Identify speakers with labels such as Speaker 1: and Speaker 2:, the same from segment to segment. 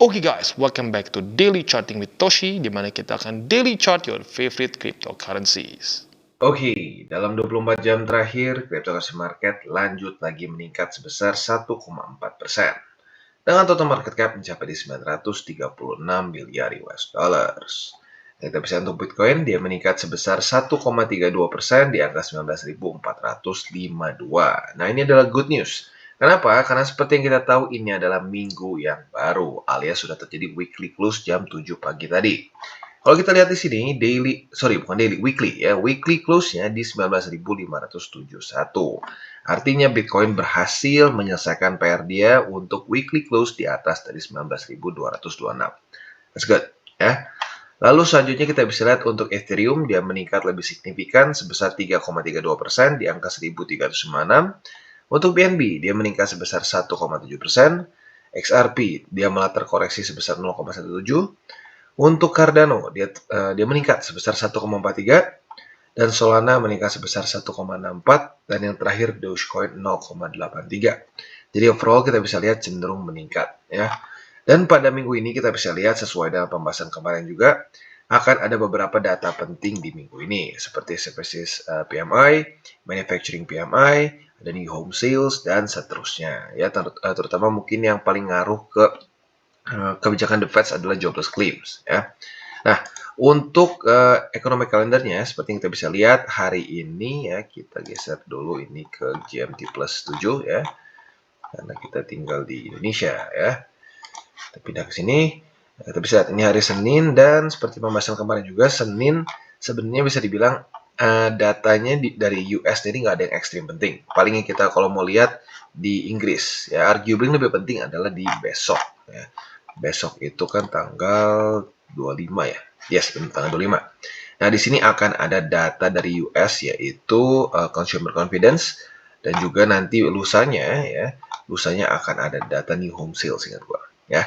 Speaker 1: Oke guys, welcome back to Daily Charting with Toshi, di mana kita akan daily chart your favorite cryptocurrencies.
Speaker 2: Oke, dalam 24 jam terakhir, cryptocurrency market lanjut lagi meningkat sebesar 1,4%. Dengan total market cap mencapai di 936 miliar US dollars. Kita bisa untuk Bitcoin, dia meningkat sebesar 1,32% di angka 19.452. Nah, ini adalah good news. Kenapa? Karena seperti yang kita tahu, ini adalah minggu yang baru, alias sudah terjadi weekly close jam 7 pagi tadi. Kalau kita lihat di sini, weekly close-nya di 19.571. Artinya Bitcoin berhasil menyelesaikan PR dia untuk weekly close di atas dari 19.226. That's good, ya. Lalu selanjutnya kita bisa lihat untuk Ethereum, dia meningkat lebih signifikan sebesar 3,32% di angka 1.356. Untuk BNB, dia meningkat sebesar 1,7%. XRP, dia malah terkoreksi sebesar 0,17%. Untuk Cardano, dia meningkat sebesar 1,43, dan Solana meningkat sebesar 1,64, dan yang terakhir Dogecoin 0,83. Jadi overall kita bisa lihat cenderung meningkat, ya. Dan pada minggu ini kita bisa lihat sesuai dengan pembahasan kemarin juga akan ada beberapa data penting di minggu ini seperti services PMI, manufacturing PMI, ada new home sales dan seterusnya, ya. Terutama mungkin yang paling ngaruh ke kebijakan The Fed adalah jobless claims, ya. Nah, untuk economic calendarnya seperti yang kita bisa lihat hari ini, ya, kita geser dulu ini ke GMT plus 7, ya, karena kita tinggal di Indonesia, ya. Kita pindah ke sini. Kita bisa lihat ini hari Senin, dan seperti pembahasan kemarin juga, Senin sebenarnya bisa dibilang datanya dari US jadi nggak ada yang ekstrim penting. Palingnya kita kalau mau lihat di Inggris, ya, arguably lebih penting adalah di besok, ya. Besok itu kan tanggal 25, ya. Yes, tanggal 25. Nah, di sini akan ada data dari US yaitu consumer confidence, dan juga nanti lusanya akan ada data new home sales, ingat gua, ya.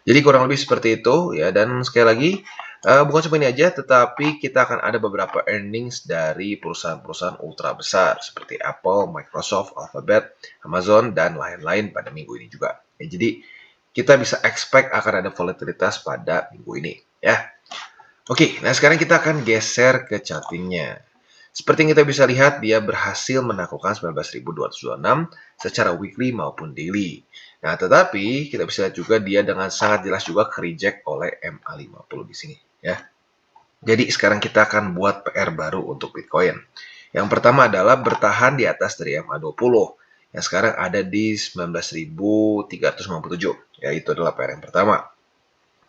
Speaker 2: Jadi kurang lebih seperti itu, ya. Dan sekali lagi bukan cuma ini aja, tetapi kita akan ada beberapa earnings dari perusahaan-perusahaan ultra besar seperti Apple, Microsoft, Alphabet, Amazon, dan lain-lain pada minggu ini juga. Ya, jadi kita bisa expect akan ada volatilitas pada minggu ini, ya. Oke, nah sekarang kita akan geser ke chartingnya. Seperti yang kita bisa lihat, dia berhasil menaklukkan 19.226 secara weekly maupun daily. Nah, tetapi kita bisa lihat juga dia dengan sangat jelas juga ke-reject oleh MA50 di sini, ya. Jadi sekarang kita akan buat PR baru untuk Bitcoin. Yang pertama adalah bertahan di atas dari MA20 yang sekarang ada di 19.357. Ya, itu adalah PR yang pertama.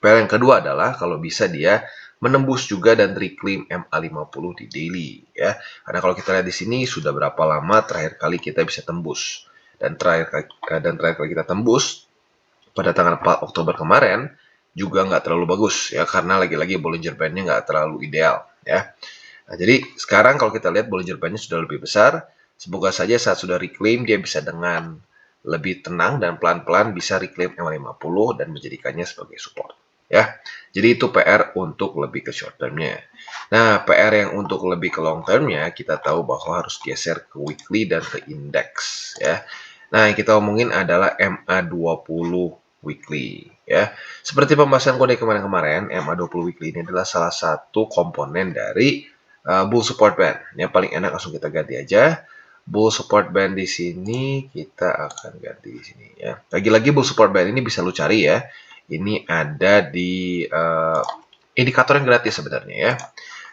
Speaker 2: PR yang kedua adalah kalau bisa dia menembus juga dan reclaim MA50 di daily, ya. Karena kalau kita lihat di sini sudah berapa lama terakhir kali kita bisa tembus. Dan terakhir kali kita tembus pada tanggal 4 Oktober kemarin juga nggak terlalu bagus, ya, karena lagi-lagi Bollinger Band-nya nggak terlalu ideal, ya. Nah, jadi sekarang kalau kita lihat Bollinger Band-nya sudah lebih besar, semoga saja saat sudah reclaim dia bisa dengan lebih tenang dan pelan-pelan bisa reclaim MA50 dan menjadikannya sebagai support, ya. Jadi itu PR untuk lebih ke short term-nya. Nah, PR yang untuk lebih ke long term-nya kita tahu bahwa harus geser ke weekly dan ke index, ya. Nah, yang kita omongin adalah MA20 weekly, ya. Seperti pembahasan kode kemarin-kemarin, MA20 weekly ini adalah salah satu komponen dari bull support band. Yang paling enak langsung kita ganti aja. Bull support band di sini kita akan ganti di sini, ya. Lagi-lagi bull support band ini bisa lu cari, ya. Ini ada di indikator yang gratis sebenarnya, ya.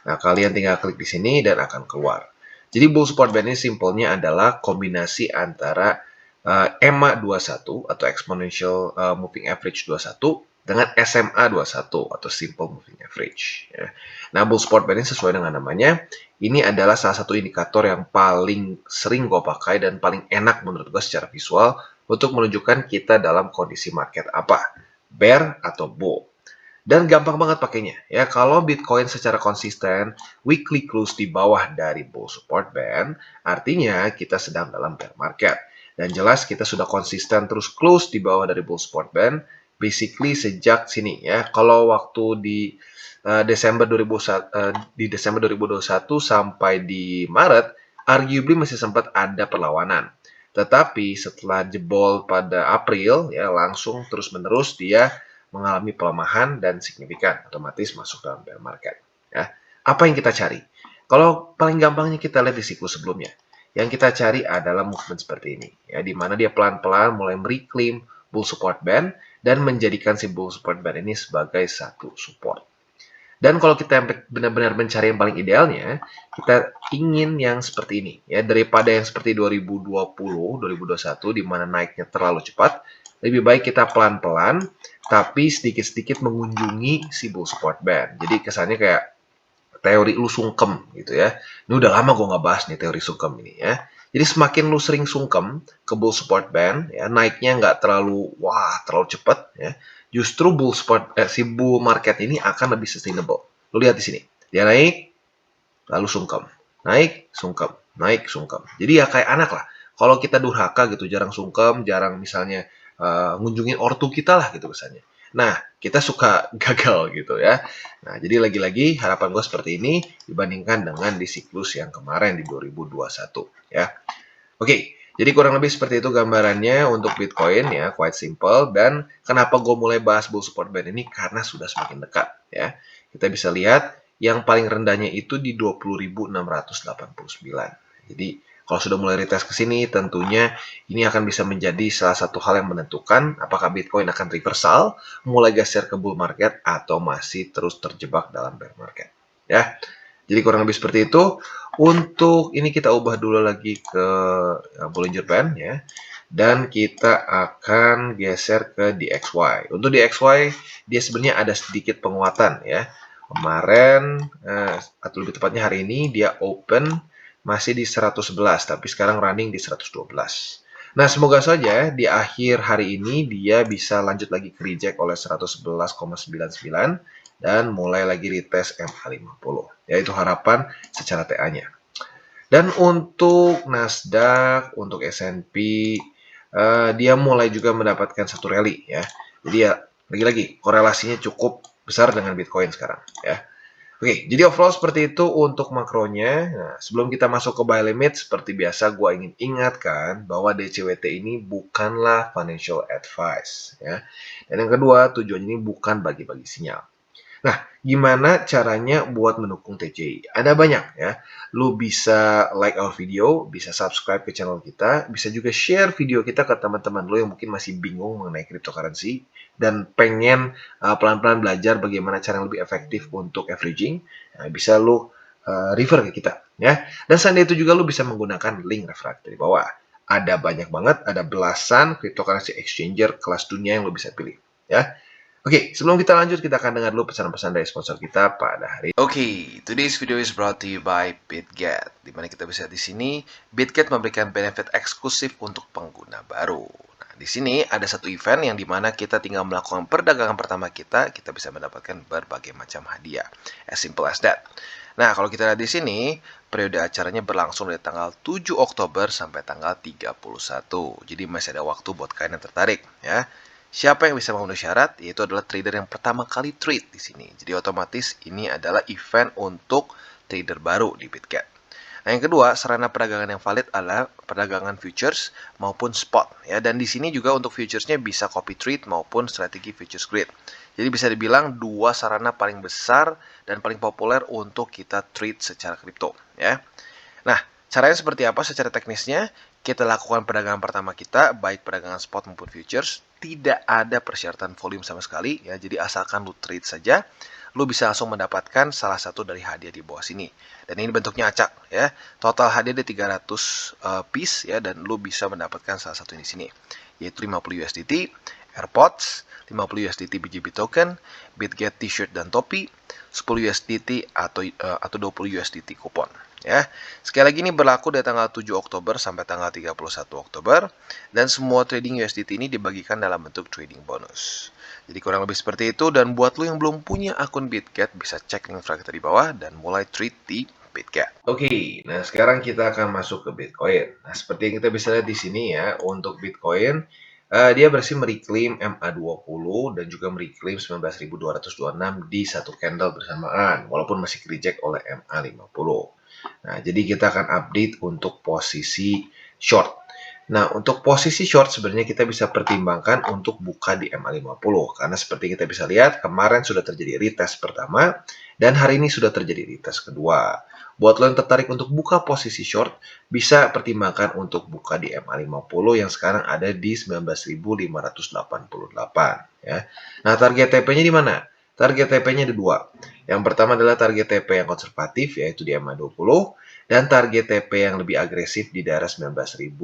Speaker 2: Nah, kalian tinggal klik di sini dan akan keluar. Jadi bull support band ini simpelnya adalah kombinasi antara EMA21 atau Exponential Moving Average 21 dengan SMA 21 atau Simple Moving Average, ya. Nah, bull support band ini sesuai dengan namanya, ini adalah salah satu indikator yang paling sering gue pakai dan paling enak menurut gue secara visual untuk menunjukkan kita dalam kondisi market apa, bear atau bull. Dan gampang banget pakainya, ya. Kalau Bitcoin secara konsisten weekly close di bawah dari bull support band, artinya kita sedang dalam bear market. Dan jelas kita sudah konsisten terus close di bawah dari bull support band, basically sejak sini, ya. Kalau waktu di Desember 2021 sampai di Maret, arguably masih sempat ada perlawanan. Tetapi setelah jebol pada April, ya, langsung terus-menerus dia mengalami pelemahan dan signifikan, otomatis masuk dalam bear market. Ya. Apa yang kita cari? Kalau paling gampangnya kita lihat di siklus sebelumnya. Yang kita cari adalah movement seperti ini, ya, di mana dia pelan-pelan mulai mereclaim bull support band dan menjadikan si bull support band ini sebagai satu support. Dan kalau kita benar-benar mencari yang paling idealnya, kita ingin yang seperti ini, ya, daripada yang seperti 2020, 2021 di mana naiknya terlalu cepat, lebih baik kita pelan-pelan tapi sedikit-sedikit mengunjungi si bull support band. Jadi kesannya kayak teori lu sungkem gitu ya. Ini udah lama gue nggak bahas nih teori sungkem ini ya. Jadi semakin lu sering sungkem ke bull support band, ya, naiknya nggak terlalu cepat, ya. Justru si bull market ini akan lebih sustainable. Lu lihat di sini, dia naik, lalu sungkem, naik, sungkem, naik, sungkem. Jadi ya kayak anak lah. Kalau kita durhaka gitu, jarang sungkem, jarang misalnya ngunjungin ortu kita lah gitu kesannya. Nah, kita suka gagal gitu ya. Nah, jadi lagi-lagi harapan gue seperti ini dibandingkan dengan di siklus yang kemarin di 2021 ya. Oke, jadi kurang lebih seperti itu gambarannya untuk Bitcoin ya, quite simple. Dan kenapa gue mulai bahas bull support band ini? Karena sudah semakin dekat ya. Kita bisa lihat yang paling rendahnya itu di 20.689. Jadi kalau sudah mulai retest ke sini, tentunya ini akan bisa menjadi salah satu hal yang menentukan apakah Bitcoin akan reversal, mulai geser ke bull market, atau masih terus terjebak dalam bear market. Ya, jadi kurang lebih seperti itu. Untuk ini kita ubah dulu lagi ke Bollinger Band ya. Dan kita akan geser ke DXY. Untuk DXY, dia sebenarnya ada sedikit penguatan ya. Kemarin, atau lebih tepatnya hari ini, dia open masih di 111, tapi sekarang running di 112. Nah, semoga saja di akhir hari ini dia bisa lanjut lagi ke reject oleh 111,99 dan mulai lagi retest MA50. Yaitu harapan secara TA-nya. Dan untuk Nasdaq, untuk S&P, dia mulai juga mendapatkan satu rally ya. Jadi ya lagi-lagi korelasinya cukup besar dengan Bitcoin sekarang ya. Oke, jadi overall seperti itu untuk makronya. Nah, sebelum kita masuk ke buy limit, seperti biasa gue ingin ingatkan bahwa DCWT ini bukanlah financial advice ya. Dan yang kedua, tujuannya ini bukan bagi-bagi sinyal. Nah, gimana caranya buat mendukung TCI? Ada banyak ya. Lu bisa like our video, bisa subscribe ke channel kita, bisa juga share video kita ke teman-teman lu yang mungkin masih bingung mengenai cryptocurrency dan pengen pelan-pelan belajar bagaimana cara yang lebih efektif untuk averaging. Nah, bisa lu refer ke kita ya. Dan selain itu juga lu bisa menggunakan link referaksi di bawah. Ada banyak banget, ada belasan cryptocurrency exchanger kelas dunia yang lu bisa pilih ya. Oke, sebelum kita lanjut, kita akan dengar dulu pesan-pesan dari sponsor kita pada hari ini. Oke, today's video is brought to you by BitGet. Dimana kita bisa di sini, BitGet memberikan benefit eksklusif untuk pengguna baru. Nah, di sini ada satu event yang dimana kita tinggal melakukan perdagangan pertama kita bisa mendapatkan berbagai macam hadiah. As simple as that. Nah, kalau kita lihat di sini, periode acaranya berlangsung dari tanggal 7 Oktober sampai tanggal 31. Jadi masih ada waktu buat kalian yang tertarik, ya. Siapa yang bisa memenuhi syarat? Yaitu adalah trader yang pertama kali trade di sini. Jadi otomatis ini adalah event untuk trader baru di BitGet. Nah, yang kedua, sarana perdagangan yang valid adalah perdagangan futures maupun spot ya. Dan di sini juga untuk futuresnya bisa copy trade maupun strategi futures grid. Jadi bisa dibilang dua sarana paling besar dan paling populer untuk kita trade secara kripto ya. Nah, caranya seperti apa secara teknisnya? Kita lakukan perdagangan pertama kita, baik perdagangan spot maupun futures, tidak ada persyaratan volume sama sekali ya. Jadi asalkan lu trade saja, lu bisa langsung mendapatkan salah satu dari hadiah di bawah sini. Dan ini bentuknya acak ya. Total hadiah ada 300 piece ya, dan lu bisa mendapatkan salah satu di sini, yaitu 50 USDT, AirPods, 50 USDT BGB token, BitGet t-shirt dan topi, 10 USDT atau 20 USDT kupon. Ya, sekali lagi ini berlaku dari tanggal 7 Oktober sampai tanggal 31 Oktober dan semua trading USDT ini dibagikan dalam bentuk trading bonus. Jadi kurang lebih seperti itu, dan buat lo yang belum punya akun BitGet bisa cek link fragment di bawah dan mulai trade di BitGet. Oke, nah sekarang kita akan masuk ke Bitcoin. Nah, seperti yang kita bisa lihat di sini ya, untuk Bitcoin dia berhasil mereclaim MA20 dan juga mereclaim 19.226 di satu candle bersamaan walaupun masih reject oleh MA50. Nah, jadi kita akan update untuk posisi short. Nah, untuk posisi short sebenarnya kita bisa pertimbangkan untuk buka di MA50 karena seperti kita bisa lihat kemarin sudah terjadi retest pertama dan hari ini sudah terjadi retest kedua. Buat lo yang tertarik untuk buka posisi short, bisa pertimbangkan untuk buka di MA50 yang sekarang ada di 19.588 ya. Nah, target TP-nya di mana? Target TP-nya ada dua. Yang pertama adalah target TP yang konservatif yaitu di MA20 dan target TP yang lebih agresif di daerah 19.226.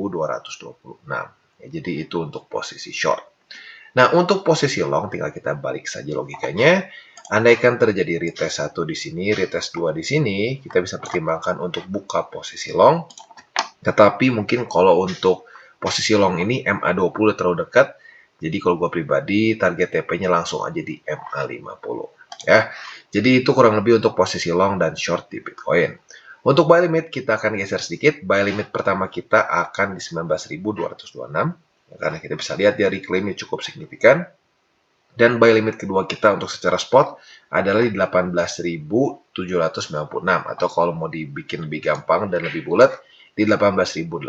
Speaker 2: Ya, jadi itu untuk posisi short. Nah, untuk posisi long tinggal kita balik saja logikanya. Andaikan terjadi retest 1 di sini, retest 2 di sini, kita bisa pertimbangkan untuk buka posisi long. Tetapi mungkin kalau untuk posisi long ini MA20 terlalu dekat. Jadi kalau gue pribadi target TP-nya langsung aja di MA50 ya. Jadi itu kurang lebih untuk posisi long dan short di Bitcoin. Untuk buy limit kita akan geser sedikit. Buy limit pertama kita akan di 19.226 ya, karena kita bisa lihat dia reclaimnya cukup signifikan. Dan buy limit kedua kita untuk secara spot adalah di 18.796 atau kalau mau dibikin lebih gampang dan lebih bulat di 18.800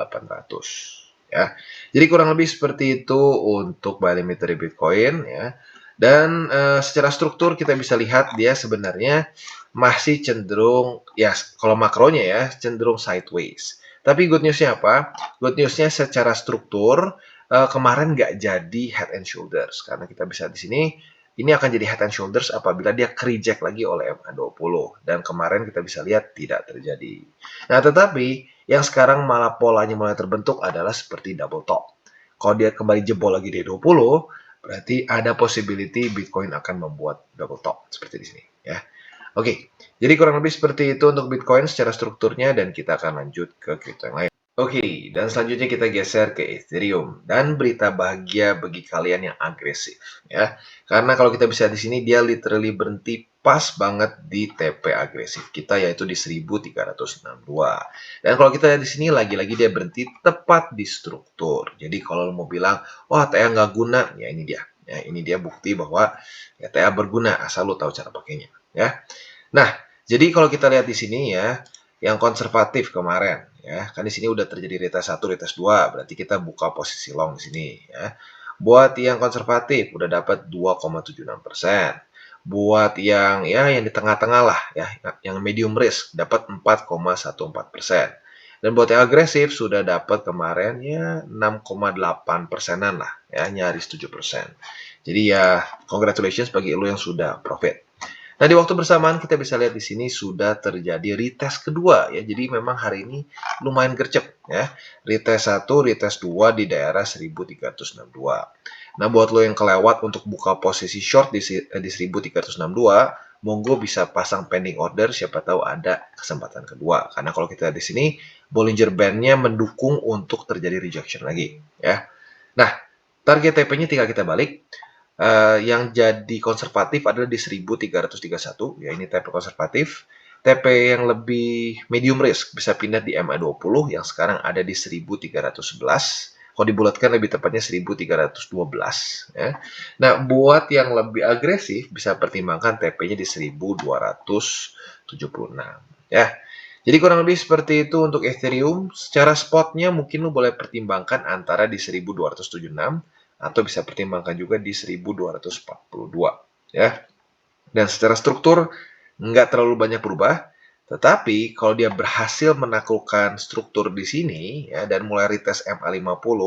Speaker 2: ya. Jadi kurang lebih seperti itu untuk buy limit dari Bitcoin ya. Dan secara struktur kita bisa lihat dia sebenarnya masih cenderung ya kalau makronya ya cenderung sideways. Tapi good newsnya apa? Good newsnya secara struktur kemarin nggak jadi head and shoulders karena kita bisa di sini ini akan jadi head and shoulders apabila dia reject lagi oleh MA20 dan kemarin kita bisa lihat tidak terjadi. Nah, tetapi yang sekarang malah polanya mulai terbentuk adalah seperti double top. Kalau dia kembali jebol lagi di 20, berarti ada possibility Bitcoin akan membuat double top seperti di sini ya. Oke, jadi kurang lebih seperti itu untuk Bitcoin secara strukturnya dan kita akan lanjut ke kripto yang lain. Oke, dan selanjutnya kita geser ke Ethereum dan berita bahagia bagi kalian yang agresif ya. Karena kalau kita bisa di sini dia literally berhenti pas banget di TP agresif kita yaitu di 1362. Dan kalau kita lihat di sini lagi-lagi dia berhenti tepat di struktur. Jadi kalau mau bilang, wah TA nggak guna, ya ini dia. Ya, ini dia bukti bahwa ya TA berguna asal lo tahu cara pakainya ya. Nah, jadi kalau kita lihat di sini ya, yang konservatif kemarin ya, kan di sini udah terjadi retest 1, retest 2, berarti kita buka posisi long di sini ya. Buat yang konservatif udah dapat 2,76%. Buat yang ya yang di tengah-tengah lah ya, yang medium risk dapat 4,14%. Dan buat yang agresif sudah dapat kemarin ya 6,8 persenan lah ya, nyaris 7%. Jadi ya congratulations bagi lo yang sudah profit. Nah, di waktu bersamaan kita bisa lihat di sini sudah terjadi retest kedua ya. Jadi memang hari ini lumayan gercep ya. Retest 1, retest 2 di daerah 1362. Nah, buat lo yang kelewat untuk buka posisi short di 1362, monggo bisa pasang pending order siapa tahu ada kesempatan kedua. Karena kalau kita di sini Bollinger Band-nya mendukung untuk terjadi rejection lagi ya. Nah, target TP-nya tinggal kita balik. Yang jadi konservatif adalah di 1331 ya, ini TP konservatif. TP yang lebih medium risk bisa pindah di MA20 yang sekarang ada di 1311. Kalau dibulatkan lebih tepatnya 1312 ya. Nah, buat yang lebih agresif bisa pertimbangkan TP-nya di 1276 ya. Jadi kurang lebih seperti itu untuk Ethereum. Secara spotnya mungkin lu boleh pertimbangkan antara di 1276 atau bisa pertimbangkan juga di 1242 ya. Dan secara struktur nggak terlalu banyak berubah, tetapi kalau dia berhasil menaklukkan struktur di sini ya dan mulai retest MA50,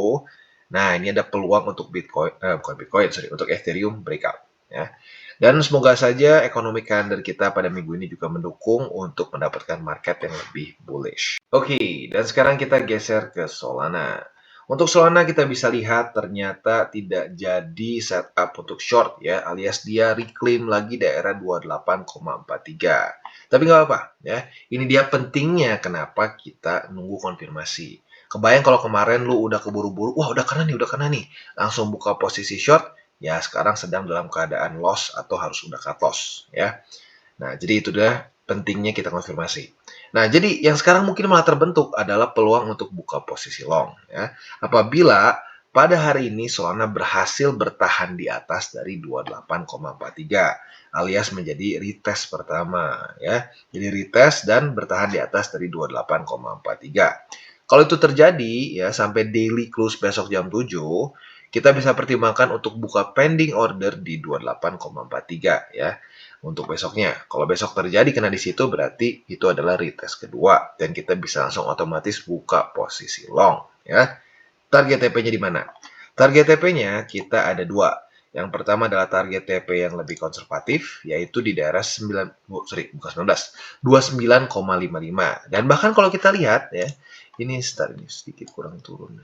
Speaker 2: nah ini ada peluang untuk untuk Ethereum breakout ya. Dan semoga saja ekonomi kalender kita pada minggu ini juga mendukung untuk mendapatkan market yang lebih bullish. Oke, dan sekarang kita geser ke Solana. Untuk Solana kita bisa lihat ternyata tidak jadi setup untuk short ya, alias dia reclaim lagi daerah 28,43. Tapi nggak apa-apa ya, ini dia pentingnya kenapa kita nunggu konfirmasi. Kebayang kalau kemarin lu udah keburu-buru, wah udah kena nih, langsung buka posisi short, ya sekarang sedang dalam keadaan loss atau harus udah cut loss ya. Nah, jadi itu dah pentingnya kita konfirmasi. Nah, jadi yang sekarang mungkin malah terbentuk adalah peluang untuk buka posisi long ya. Apabila pada hari ini Solana berhasil bertahan di atas dari 28,43 alias menjadi retest pertama ya. Jadi retest dan bertahan di atas dari 28,43. Kalau itu terjadi ya sampai daily close besok jam 7, kita bisa pertimbangkan untuk buka pending order di 28,43 ya untuk besoknya. Kalau besok terjadi kena di situ berarti itu adalah retest kedua dan kita bisa langsung otomatis buka posisi long ya. Target TP-nya di mana? Target TP-nya kita ada dua. Yang pertama adalah target TP yang lebih konservatif, yaitu di daerah 29,55. Dan bahkan kalau kita lihat ya, ini sedikit kurang turun.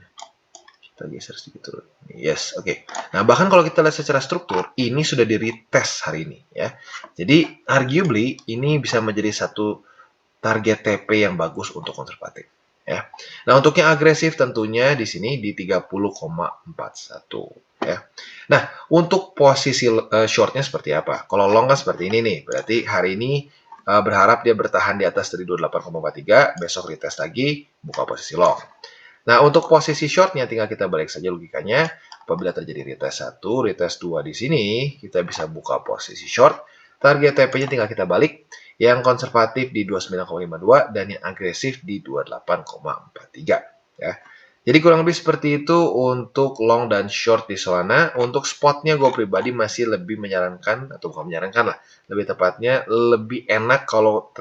Speaker 2: Kita geser sedikit turun. Yes, oke. Nah, bahkan kalau kita lihat secara struktur, ini sudah di retest hari ini ya. Jadi, arguably ini bisa menjadi satu target TP yang bagus untuk konservatif. Ya. Nah, untuk yang agresif tentunya di sini di 30,41 ya. Nah, untuk posisi shortnya seperti apa? Kalau long kan seperti ini nih, berarti hari ini berharap dia bertahan di atas dari 28,43, besok retest lagi, buka posisi long. Nah, untuk posisi shortnya tinggal kita balik saja logikanya. Apabila terjadi retest 1, retest 2 di sini, kita bisa buka posisi short. Target TP-nya tinggal kita balik. Yang konservatif di 29,52 dan yang agresif di 28,43 ya. Jadi kurang lebih seperti itu untuk long dan short di Solana. Untuk spotnya gue pribadi masih lebih menyarankan, atau bukan menyarankan lah, lebih tepatnya lebih enak kalau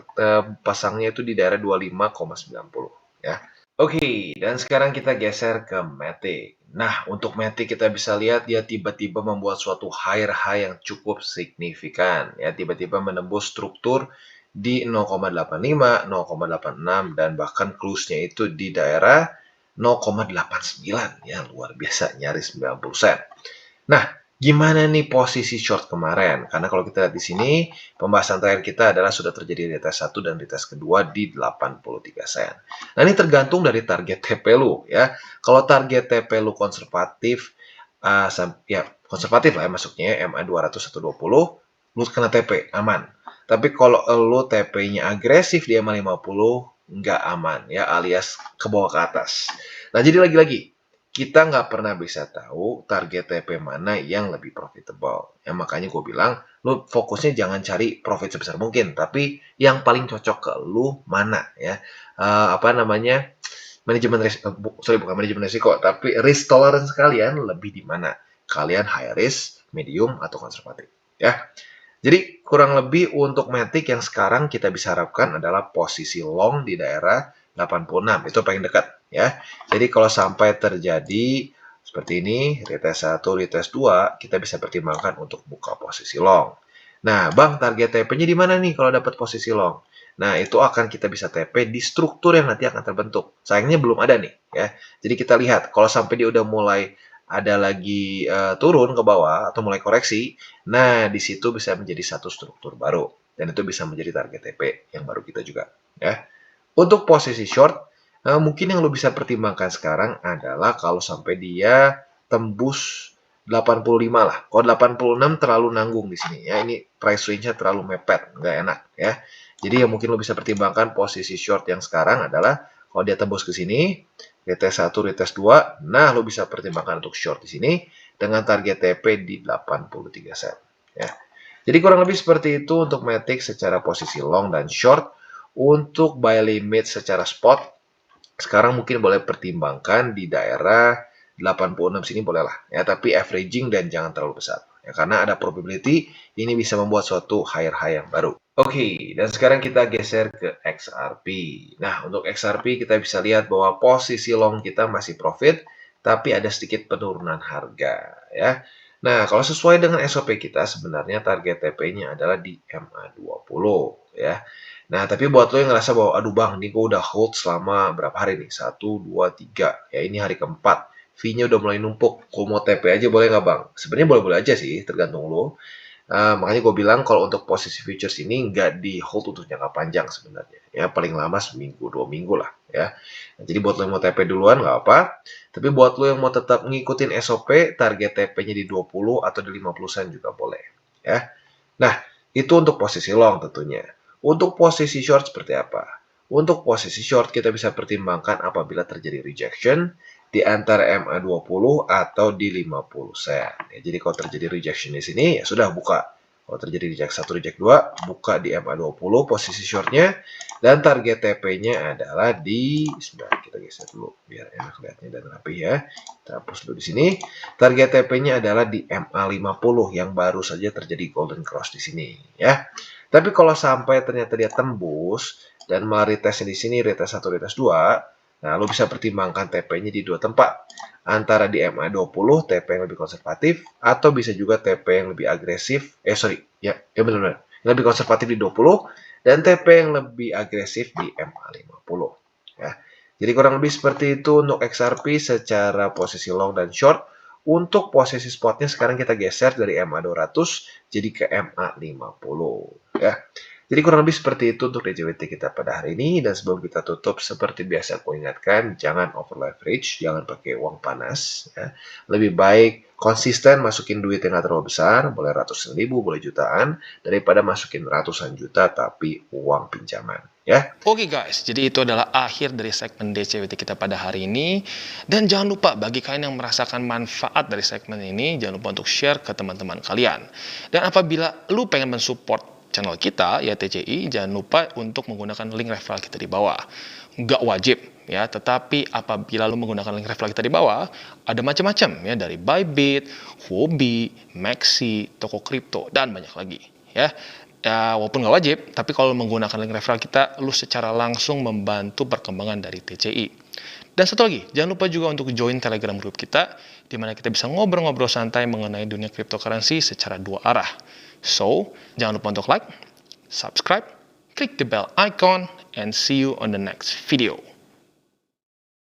Speaker 2: pasangnya itu di daerah 25,90 ya. Oke, dan sekarang kita geser ke Matic. Nah, untuk Matic kita bisa lihat dia tiba-tiba membuat suatu higher high yang cukup signifikan. Ya, tiba-tiba menembus struktur di 0,85, 0,86, dan bahkan close-nya itu di daerah 0,89. Ya, luar biasa, nyaris 90 sen. Nah, gimana nih posisi short kemarin? Karena kalau kita lihat di sini, pembahasan terakhir kita adalah sudah terjadi retest 1 dan retest kedua di 83 sen. Nah, ini tergantung dari target TP lu ya. Kalau target TP lu konservatif, ya konservatif lah ya masuknya ya, MA 200 atau 20, lu kena TP, aman. Tapi kalau lu TP-nya agresif di MA 50, nggak aman ya, alias ke bawah ke atas. Nah, jadi lagi-lagi, kita nggak pernah bisa tahu target TP mana yang lebih profitable. Ya, makanya gue bilang, lu fokusnya jangan cari profit sebesar mungkin, tapi yang paling cocok ke lu mana ya. Apa namanya, manajemen risiko, bukan manajemen risiko, tapi risk tolerance kalian lebih di mana? Kalian high risk, medium, atau konservatif ya. Jadi kurang lebih untuk Matic yang sekarang kita bisa harapkan adalah posisi long di daerah 86, itu paling dekat ya. Jadi kalau sampai terjadi seperti ini, retest 1, retest 2, kita bisa pertimbangkan untuk buka posisi long. Nah, Bang, target TP-nya di mana nih kalau dapat posisi long? Nah, itu akan kita bisa TP di struktur yang nanti akan terbentuk. Sayangnya belum ada nih ya. Jadi kita lihat kalau sampai dia udah mulai ada lagi turun ke bawah atau mulai koreksi, nah di situ bisa menjadi satu struktur baru dan itu bisa menjadi target TP yang baru kita juga ya. Untuk posisi short, mungkin yang lo bisa pertimbangkan sekarang adalah kalau sampai dia tembus 85 lah. Kalau 86 terlalu nanggung di sini ya. Ini price range-nya terlalu mepet, nggak enak ya. Jadi yang mungkin lo bisa pertimbangkan posisi short yang sekarang adalah kalau dia tembus ke sini, retest 1, retest 2, nah lo bisa pertimbangkan untuk short di sini dengan target TP di 83 sen ya. Jadi kurang lebih seperti itu untuk Matic secara posisi long dan short. Untuk buy limit secara spot, sekarang mungkin boleh pertimbangkan di daerah 86 sini boleh lah ya, tapi averaging dan jangan terlalu besar ya, karena ada probability ini bisa membuat suatu higher high yang baru. Oke, dan sekarang kita geser ke XRP. Nah, untuk XRP kita bisa lihat bahwa posisi long kita masih profit, tapi ada sedikit penurunan harga ya. Nah, kalau sesuai dengan SOP kita sebenarnya target TP-nya adalah di MA20 ya. Nah, tapi buat lo yang ngerasa bahwa, aduh bang, ini gue udah hold selama berapa hari nih? 1, 2, 3. Ya, ini hari keempat. Fee-nya udah mulai numpuk. Gue mau TP aja boleh nggak bang? Sebenarnya boleh-boleh aja sih, tergantung lo. Makanya gue bilang kalau untuk posisi futures ini nggak di hold untuk jangka panjang sebenarnya. Ya, paling lama seminggu, 2 minggu lah. Ya. Nah, jadi buat lo yang mau TP duluan nggak apa. Tapi buat lo yang mau tetap ngikutin SOP, target TP-nya di 20 atau di 50 sen juga boleh. Ya. Nah, itu untuk posisi long tentunya. Untuk posisi short seperti apa? Untuk posisi short kita bisa pertimbangkan apabila terjadi rejection di antara MA20 atau di 50 sen. Ya, jadi kalau terjadi rejection di sini ya sudah buka. Kalau terjadi reject 1, reject 2, buka di MA20 posisi shortnya. Dan target TP-nya adalah di, sebentar kita geser dulu biar enak lihatnya dan rapi ya. Kita hapus dulu di sini. Target TP-nya adalah di MA50 yang baru saja terjadi golden cross di sini ya. Tapi kalau sampai ternyata dia tembus dan malah retest di sini, retest 1, retest 2, nah lo bisa pertimbangkan TP-nya di dua tempat. Antara di MA20, TP yang lebih konservatif, atau bisa juga TP yang lebih agresif. Ya benar-benar. Lebih konservatif di 20, dan TP yang lebih agresif di MA50 ya. Jadi kurang lebih seperti itu untuk XRP secara posisi long dan short. Untuk posisi spotnya sekarang kita geser dari MA200 jadi ke MA50 ya. Jadi kurang lebih seperti itu untuk DJWT kita pada hari ini. Dan sebelum kita tutup, seperti biasa aku ingatkan, jangan over leverage, jangan pakai uang panas ya. Lebih baik konsisten masukin duit yang gak terlalu besar, boleh ratusan ribu, boleh jutaan, daripada masukin ratusan juta tapi uang pinjaman ya.
Speaker 1: Oke guys, jadi itu adalah akhir dari segmen DCWT kita pada hari ini. Dan jangan lupa bagi kalian yang merasakan manfaat dari segmen ini, jangan lupa untuk share ke teman-teman kalian. Dan apabila lu pengen mensupport channel kita, ya TCI, jangan lupa untuk menggunakan link referral kita di bawah. Nggak wajib ya, tetapi apabila lu menggunakan link referral kita di bawah, ada macam-macam ya, dari Bybit, Huobi, Maxi, toko kripto, dan banyak lagi ya. Ya, walaupun nggak wajib, tapi kalau menggunakan link referral kita, lu secara langsung membantu perkembangan dari TCI. Dan satu lagi, jangan lupa juga untuk join Telegram group kita, di mana kita bisa ngobrol-ngobrol santai mengenai dunia cryptocurrency secara dua arah. So, jangan lupa untuk like, subscribe, click the bell icon, and see you on the next video.